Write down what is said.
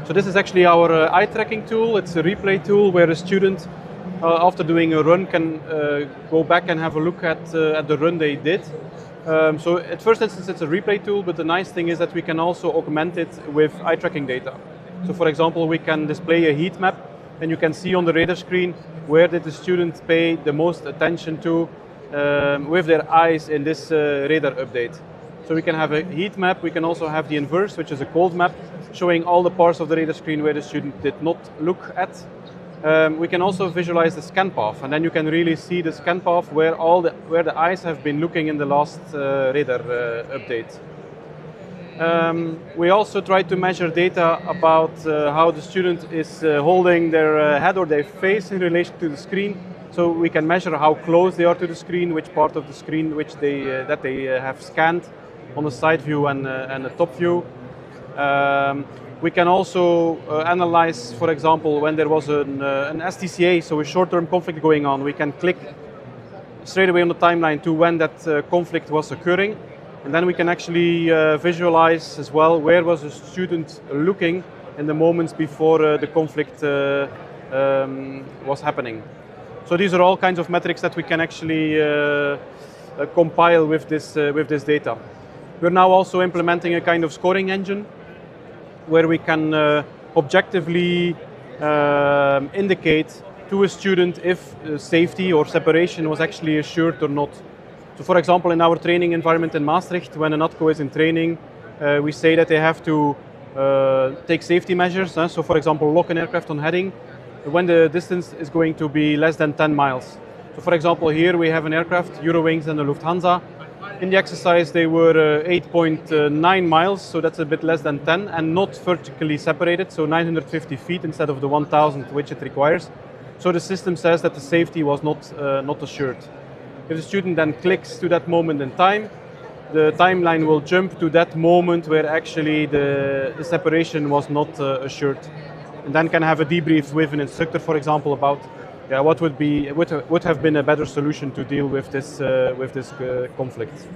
So this is actually our eye tracking tool. It's a replay tool where a student, after doing a run, can go back and have a look at the run they did. So at first instance it's a replay tool, but the nice thing is that we can also augment it with eye tracking data. So for example, we can display a heat map, and you can see on the radar screen where did the student pay the most attention to with their eyes in this radar update. So we can have a heat map, we can also have the inverse, which is a cold map, showing all the parts of the radar screen where the student did not look at. We can also visualize the scan path, and then you can really see the scan path where the eyes have been looking in the last radar update. We also try to measure data about how the student is holding their head or their face in relation to the screen. So we can measure how close they are to the screen, which part of the screen that they have scanned on the side view and the top view. We can also analyze, for example, when there was an STCA, so a short-term conflict going on, we can click straight away on the timeline to when that conflict was occurring. And then we can actually visualize as well where was the student looking in the moments before the conflict was happening. So these are all kinds of metrics that we can actually compile with this data. We're now also implementing a kind of scoring engine where we can objectively indicate to a student if safety or separation was actually assured or not. So for example, in our training environment in Maastricht, when an ATCO is in training, we say that they have to take safety measures. So for example, lock an aircraft on heading when the distance is going to be less than 10 miles. So for example, here we have an aircraft, Eurowings and the Lufthansa. In the exercise, they were 8.9 miles, so that's a bit less than 10, and not vertically separated, so 950 feet instead of the 1,000 which it requires. So the system says that the safety was not assured. If the student then clicks to that moment in time, the timeline will jump to that moment where actually the separation was not assured. And then can have a debrief with an instructor, for example, about what would have been a better solution to deal with this conflict.